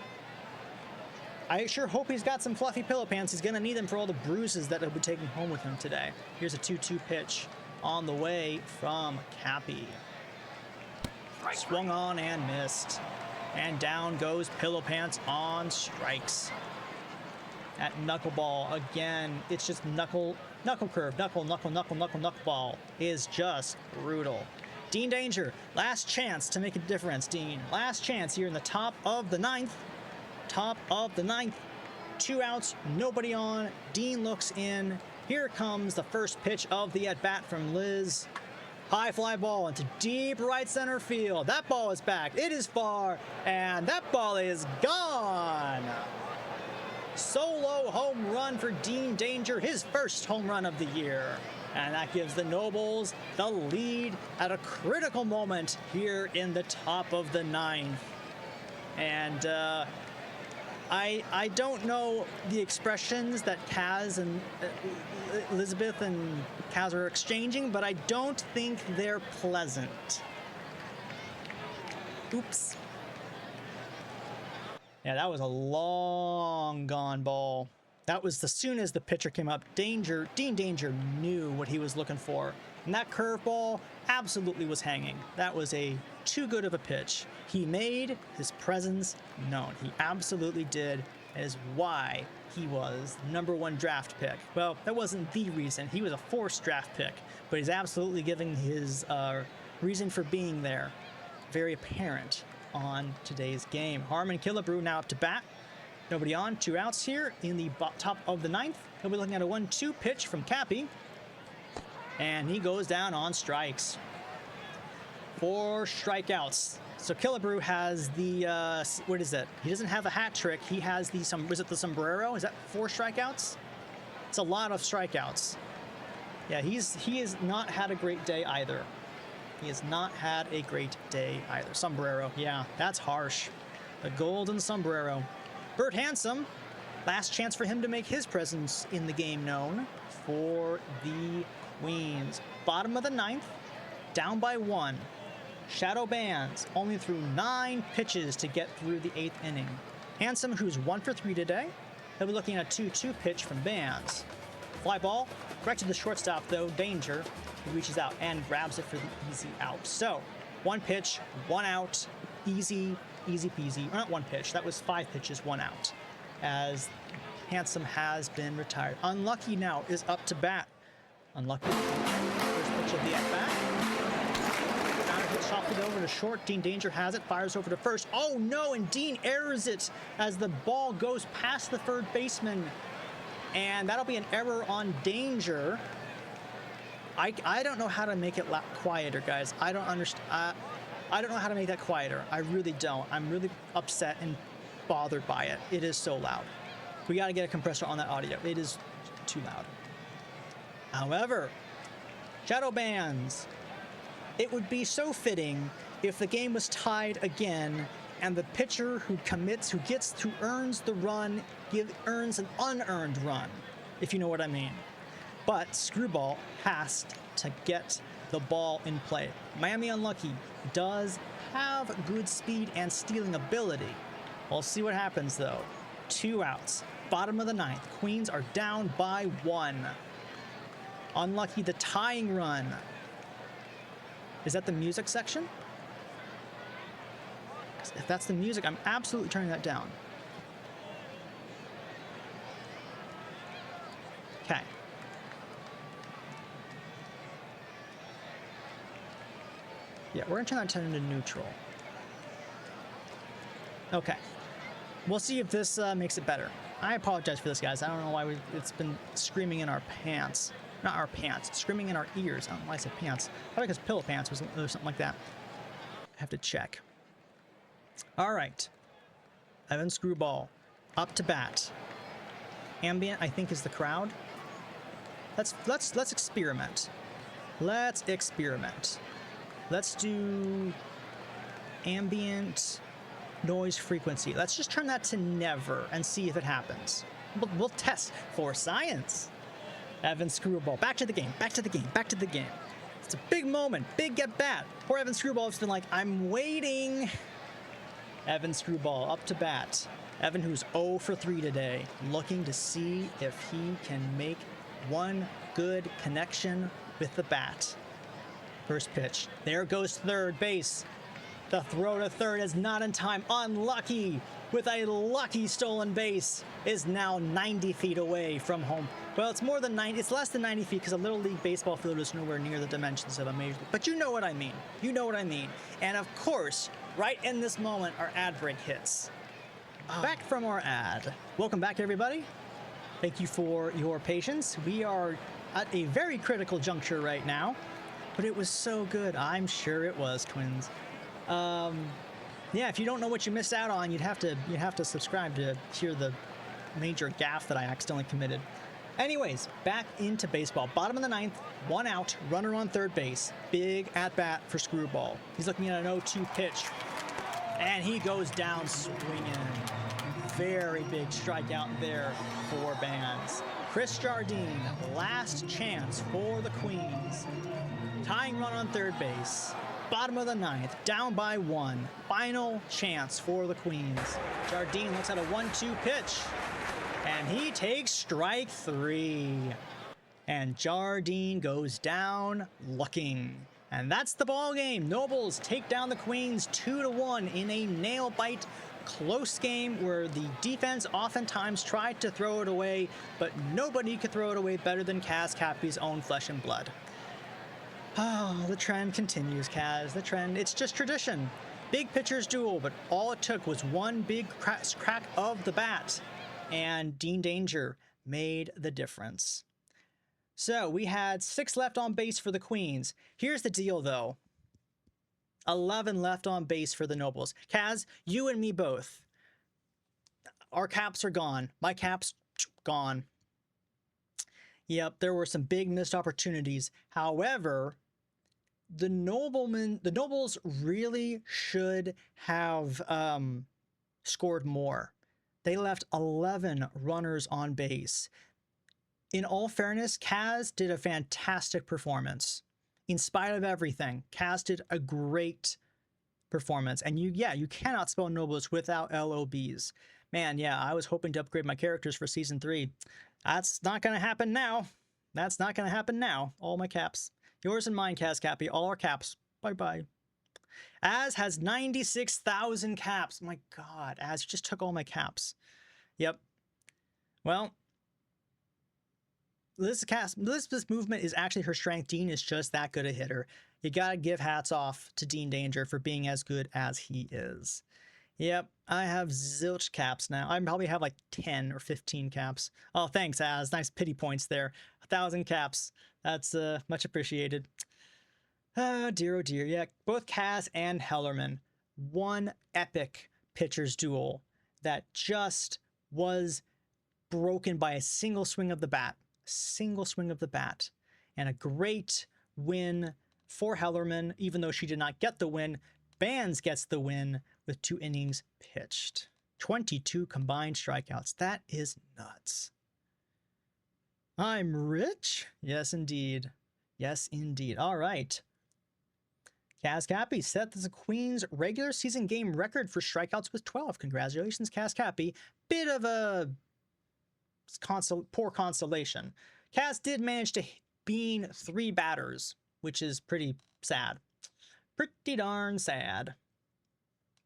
I sure hope he's got some fluffy pillow pants. He's going to need them for all the bruises that he'll be taking home with him today. Here's a 2-2 pitch on the way from Cappy. Swung on and missed. And down goes Pillow Pants on strikes. At knuckleball again, it's just knuckle curve. Knuckleball is just brutal. Dean Danger, last chance to make a difference, Dean. Last chance here in the top of the 9th. Top of the 9th. 2 outs, nobody on. Dean looks in. Here comes the first pitch of the at-bat from Liz. High fly ball into deep right center field. That ball is back. It is far, and that ball is gone. Solo home run for Dean Danger, his first home run of the year. And that gives the Nobles the lead at a critical moment here in the top of the 9th. And I don't know the expressions that Kaz and Elizabeth and Kaz are exchanging, but I don't think they're pleasant. Oops. Yeah, that was a long gone ball. That was as soon as the pitcher came up. Dean Danger knew what he was looking for. And that curveball absolutely was hanging. That was too good of a pitch. He made his presence known. He absolutely did. That is why he was the #1 draft pick. Well, that wasn't the reason. He was a forced draft pick. But he's absolutely giving his reason for being there very apparent on today's game. Harmon Killebrew now up to bat. Nobody on, 2 outs here in the top of the 9th. He'll be looking at a 1-2 pitch from Cappy. And he goes down on strikes. 4 strikeouts. So Killebrew has the, what is it? He doesn't have a hat trick. He has the, is it the sombrero? Is that 4 strikeouts? It's a lot of strikeouts. Yeah, he has not had a great day either. He has not had a great day either. Sombrero, yeah, that's harsh. The golden sombrero. Bert Handsome, last chance for him to make his presence in the game known for the Queens. Bottom of the ninth, down by 1. Shadow Bands only threw 9 pitches to get through the 8th inning. Handsome, who's 1 for 3 today, he'll be looking at a 2-2 pitch from Bands. Fly ball, correct to the shortstop though, Danger. He reaches out and grabs it for the easy out. So, 1 pitch, 1 out, easy peasy. Or not 1 pitch, that was 5 pitches, 1 out. As Handsome has been retired. Unlucky now is up to bat. Unlucky. First pitch of the at-bat. Hits softly over to short. Dean Danger has it, fires over to first. Oh no, and Dean errors it as the ball goes past the third baseman. And that'll be an error on Danger. I don't know how to make it quieter, guys. I don't understand. I don't know how to make that quieter. I really don't. I'm really upset and bothered by it. It is so loud. We got to get a compressor on that audio. It is too loud. However, Shadow Bands. It would be so fitting if the game was tied again and the pitcher who earns the run, earns an unearned run, if you know what I mean. But Screwball has to get the ball in play. Miami Unlucky does have good speed and stealing ability. We'll see what happens though. 2 outs, bottom of the ninth. Queens are down by 1. Unlucky, the tying run. Is that the music section? If that's the music, I'm absolutely turning that down. Okay. Yeah, we're gonna turn that into neutral. Okay. We'll see if this makes it better. I apologize for this, guys. I don't know why it's been screaming in our pants. Not our pants, screaming in our ears. I don't know why I said pants. Probably because pillow pants was or something like that. I have to check. All right. Evan Screwball up to bat. Ambient, I think, is the crowd. Let's experiment. Let's experiment. Let's do ambient noise frequency. Let's just turn that to never and see if it happens. We'll test for science. Evan Screwball, back to the game, back to the game, back to the game. It's a big moment, big at bat. Poor Evan Screwball has been like, I'm waiting. Evan Screwball up to bat. Evan, who's 0 for 3 today, looking to see if he can make one good connection with the bat. First pitch. There goes third base. The throw to third is not in time. Unlucky with a lucky stolen base is now 90 feet away from home. Well, it's more than 90. It's less than 90 feet because a Little League baseball field is nowhere near the dimensions of a major league. But you know what I mean. You know what I mean. And of course, right in this moment, our ad break hits. Back from our ad. Welcome back, everybody. Thank you for your patience. We are at a very critical juncture right now, but it was so good. I'm sure it was, Twins. Yeah, if you don't know what you missed out on, you'd have to subscribe to hear the major gaffe that I accidentally committed. Anyways, back into baseball. Bottom of the ninth, 1 out, runner on third base. Big at bat for Screwball. He's looking at an 0-2 pitch, and he goes down swinging. Very big strikeout there for Bands. Chris Jardine, last chance for the Queens. Tying run on third base. Bottom of the ninth, down by 1. Final chance for the Queens. Jardine looks at a 1-2 pitch, and he takes strike 3. And Jardine goes down looking. And that's the ball game. Nobles take down the Queens 2-1 in a nail-bite close game where the defense oftentimes tried to throw it away, but nobody could throw it away better than Kaz Cappy's own flesh and blood. Oh, the trend continues, Kaz. The trend. It's just tradition. Big pitchers duel, but all it took was one big crack of the bat, and Dean Danger made the difference. So we had 6 left on base for the Queens. Here's the deal, though. 11 left on base for the Nobles. Kaz, you and me both. Our caps are gone. My cap's gone. Yep, there were some big missed opportunities. However, the nobles really should have scored more. They left 11 runners on base. In all fairness, Kaz did a fantastic performance. In spite of everything, Kaz did a great performance. And you cannot spell nobles without LOBs. Man, yeah, I was hoping to upgrade my characters for Season 3. That's not going to happen now. That's not going to happen now. All my caps. Yours and mine, Kaz Cappy. All our caps. Bye-bye. Az has 96,000 caps. My God, Az just took all my caps. Yep. Well, Elizabeth's movement is actually her strength. Dean is just that good a hitter. You gotta give hats off to Dean Danger for being as good as he is. Yep, I have zilch caps now. I probably have like 10 or 15 caps. Oh, thanks, Az. Nice pity points there. 1,000 caps. That's much appreciated. Oh dear, yeah. Both Kaz and Hellerman, one epic pitcher's duel that just was broken by a single swing of the bat. And a great win for Hellerman, even though she did not get the win. Bands gets the win with 2 innings pitched. 22 combined strikeouts. That is nuts. I'm rich? Yes, indeed. Yes, indeed. All right. Kaz Cappy set the Queen's regular season game record for strikeouts with 12. Congratulations, Kaz Cappy. Bit of a poor consolation. Kaz did manage to bean 3 batters, which is pretty sad. Pretty darn sad.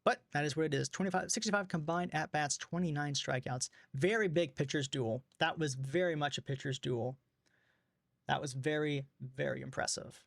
But that is what it is. 65 combined at-bats, 29 strikeouts. Very big pitcher's duel. That was very much a pitcher's duel. That was very, very impressive.